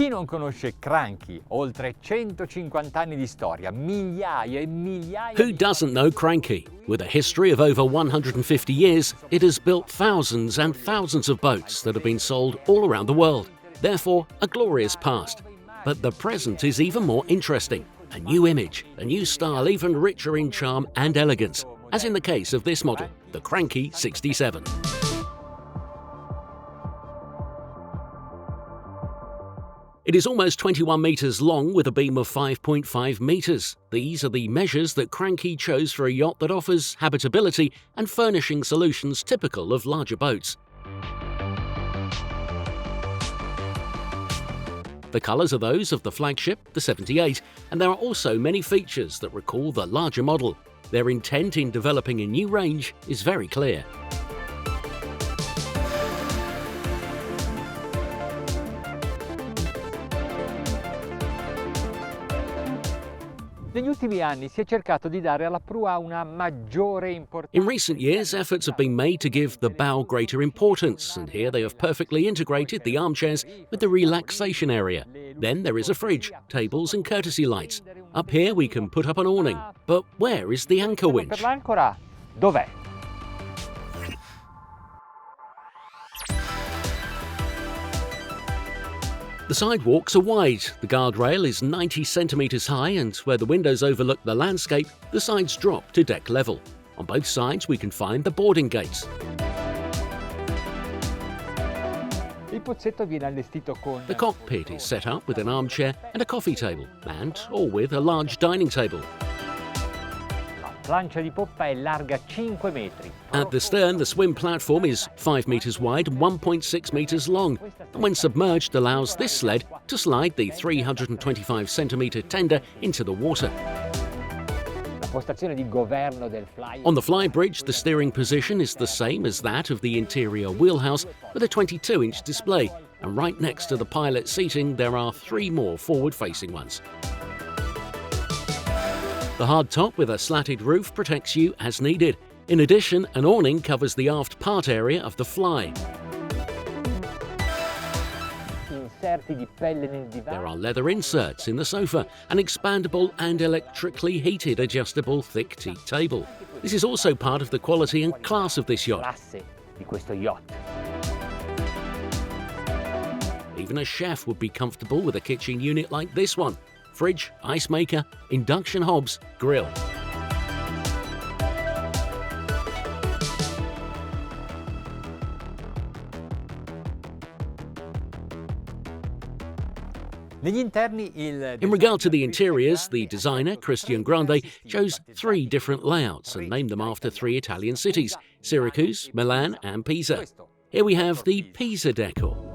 Chi non conosce Cranchi? Oltre 150 anni di storia, migliaia e migliaia Who doesn't know Cranchi? With a history of over 150 years, it has built thousands and thousands of boats that have been sold all around the world. Therefore, a glorious past. But the present is even more interesting. A new image, a new style even richer in charm and elegance, as in the case of this model, the Cranchi 67. It is almost 21 metres long with a beam of 5.5 metres. These are the measures that Cranchi chose for a yacht that offers habitability and furnishing solutions typical of larger boats. The colours are those of the flagship, the 78, and there are also many features that recall the larger model. Their intent in developing a new range is very clear. Negli ultimi anni si è cercato di dare alla prua una maggiore importanza. In recent years, efforts have been made to give the bow greater importance, and here they have perfectly integrated the armchairs with the relaxation area. Then there is a fridge, tables and courtesy lights. Up here we can put up an awning. But where is the anchor winch? Per l'ancora, dov'è? The sidewalks are wide, the guardrail is 90 centimetres high, and where the windows overlook the landscape, the sides drop to deck level. On both sides we can find the boarding gates. Il pozzetto viene allestito con The cockpit is set up with an armchair and a coffee table, and or with a large dining table. la plancia di poppa è larga 5 metri. At the stern, the swim platform is 5 metres wide and 1.6 metres long, and when submerged allows this sled to slide the 325 centimetre tender into the water. La postazione di governo del On the flybridge, the steering position is the same as that of the interior wheelhouse with a 22-inch display, and right next to the pilot seating there are 3 more forward-facing ones. The hardtop with a slatted roof protects you as needed. In addition, an awning covers the aft part area of the fly. inserti di pelle nel There divano. are leather inserts in the sofa, an expandable and electrically heated adjustable thick teak table. This is also part of the quality and class of this yacht. Classe di questo yacht. Even a chef would be comfortable with a kitchen unit like this one. Fridge, ice maker, induction hobs, grill. Negli interni il In regard to the interiors, the designer, Christian Grande, chose 3 different layouts and named them after 3 Italian cities, Syracuse, Milan and Pisa. Here we have the Pisa decor.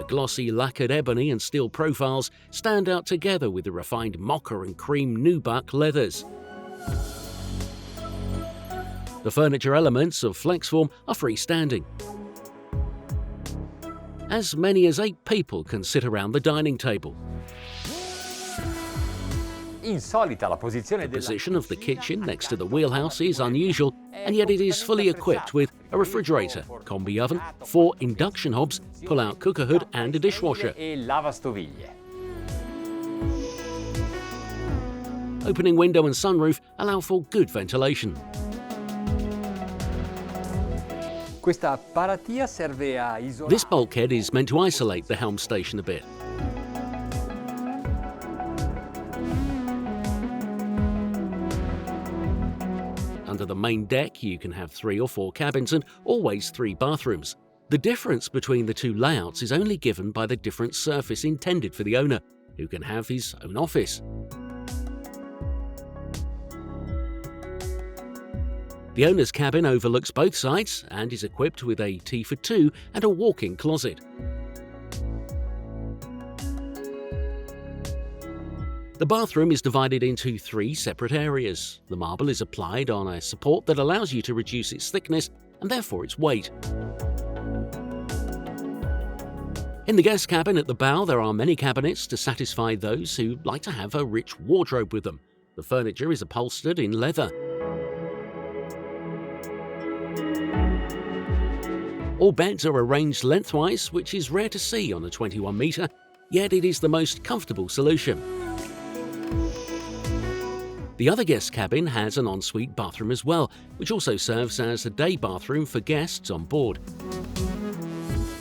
The glossy lacquered ebony and steel profiles stand out together with the refined mocha and cream nubuck leathers. The furniture elements of Flexform are freestanding. As many as 8 people can sit around the dining table. insolita la posizione The della position of the kitchen next to the wheelhouse is unusual, and yet it is fully equipped with a refrigerator, combi oven, 4 induction hobs, pull-out cooker hood and a dishwasher. e lavastoviglie. Opening window and sunroof allow for good ventilation. Questa paratia serve a isolare This bulkhead is meant to isolate the helm station a bit. Under the main deck, you can have 3 or 4 cabins and always 3 bathrooms. The difference between the 2 layouts is only given by the different surface intended for the owner, who can have his own office. The owner's cabin overlooks both sides and is equipped with a T for 2 and a walk-in closet. The bathroom is divided into 3 separate areas. The marble is applied on a support that allows you to reduce its thickness and therefore its weight. In the guest cabin at the bow, there are many cabinets to satisfy those who like to have a rich wardrobe with them. The furniture is upholstered in leather. All beds are arranged lengthwise, which is rare to see on a 21-metre, yet it is the most comfortable solution. The other guest cabin has an ensuite bathroom as well, which also serves as a day bathroom for guests on board.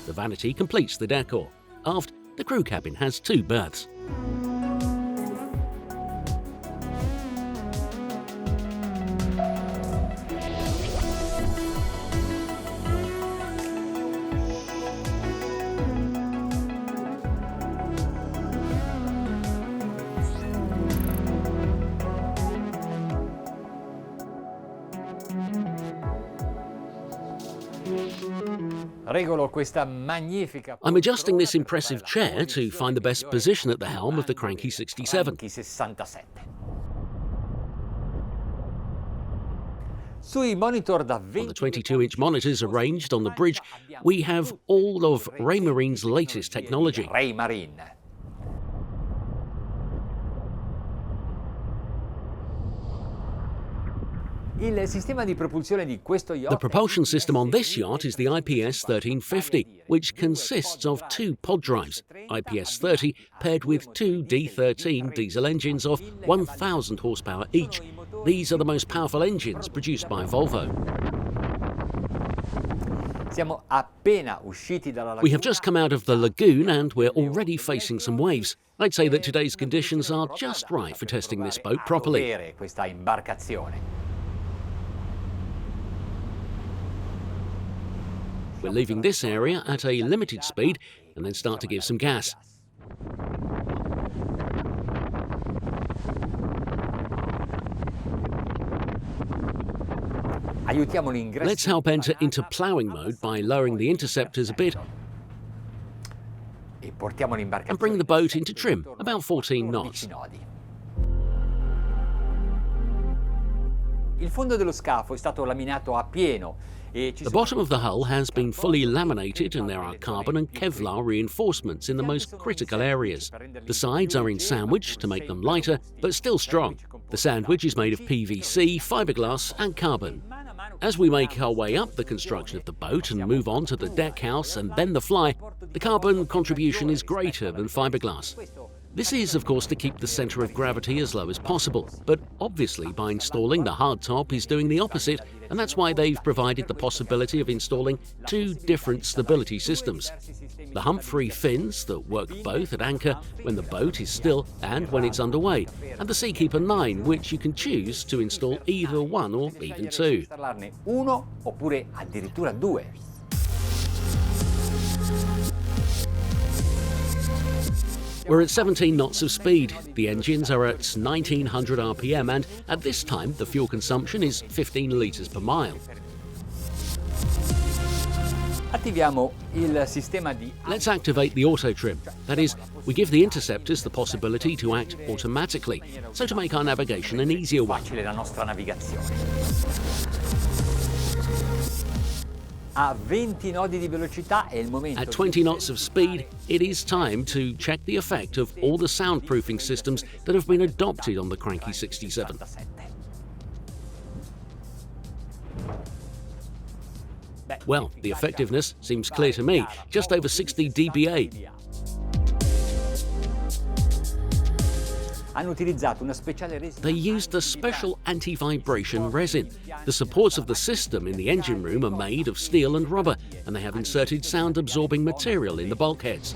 The vanity completes the decor. Aft, the crew cabin has 2 berths. I'm adjusting this impressive chair to find the best position at the helm of the CRANCHI 67. On the 22-inch monitors arranged on the bridge, we have all of Raymarine's latest technology. The propulsion system on this yacht is the IPS 1350, which consists of 2 pod drives, IPS 30 paired with 2 D13 diesel engines of 1,000 horsepower each. These are the most powerful engines produced by Volvo. We have just come out of the lagoon and we're already facing some waves. I'd say that today's conditions are just right for testing this boat properly. We're leaving this area at a limited speed and then start to give some gas. Let's help enter into ploughing mode by lowering the interceptors a bit and bring the boat into trim, about 14 knots. The bottom of the hull has been fully laminated and there are carbon and Kevlar reinforcements in the most critical areas. The sides are in sandwich to make them lighter, but still strong. The sandwich is made of PVC, fiberglass and carbon. As we make our way up the construction of the boat and move on to the deck house and then the fly, the carbon contribution is greater than fiberglass. This is, of course, to keep the centre of gravity as low as possible, but obviously by installing the hardtop is doing the opposite, and that's why they've provided the possibility of installing 2 different stability systems. The hump-free fins that work both at anchor when the boat is still and when it's underway, and the Seakeeper 9, which you can choose to install either one or even 2. We're at 17 knots of speed, the engines are at 1900 RPM and at this time the fuel consumption is 15 litres per mile. Let's activate the auto trim. That is, we give the interceptors the possibility to act automatically, so to make our navigation an easier one. At 20 knots of speed, it is time to check the effect of all the soundproofing systems that have been adopted on the CRANCHI 67. Well, the effectiveness seems clear to me, just over 60 dBA. They used a special anti-vibration resin. The supports of the system in the engine room are made of steel and rubber, and they have inserted sound-absorbing material in the bulkheads.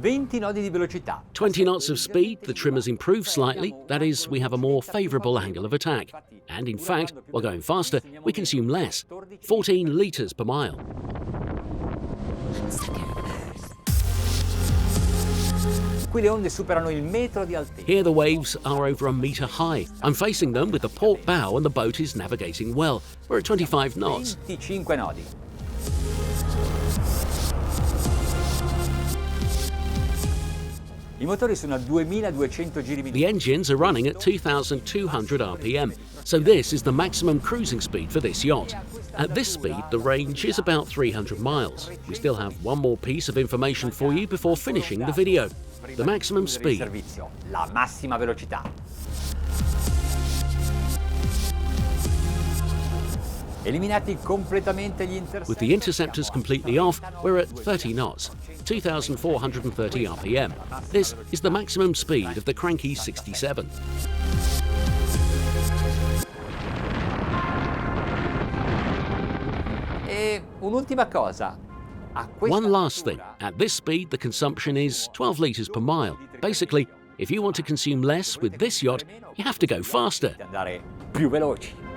At 20 knots of speed, the trim has improved slightly. That is, we have a more favourable angle of attack. And in fact, while going faster, we consume less, 14 litres per mile. Here the waves are over a metre high. I'm facing them with the port bow and the boat is navigating well. We're at 25 knots. The engines are running at 2,200 RPM, so this is the maximum cruising speed for this yacht. At this speed, the range is about 300 miles. We still have one more piece of information for you before finishing the video. the maximum speed. Servizio, la massima velocità. Eliminati completamente gli intercetti. With the interceptors completely off, we're at 30 knots, 2,430 RPM. This is the maximum speed of the Cranchi 67. E un'ultima cosa. One last thing, at this speed the consumption is 12 litres per mile. Basically, if you want to consume less with this yacht, you have to go faster. Andare più veloci.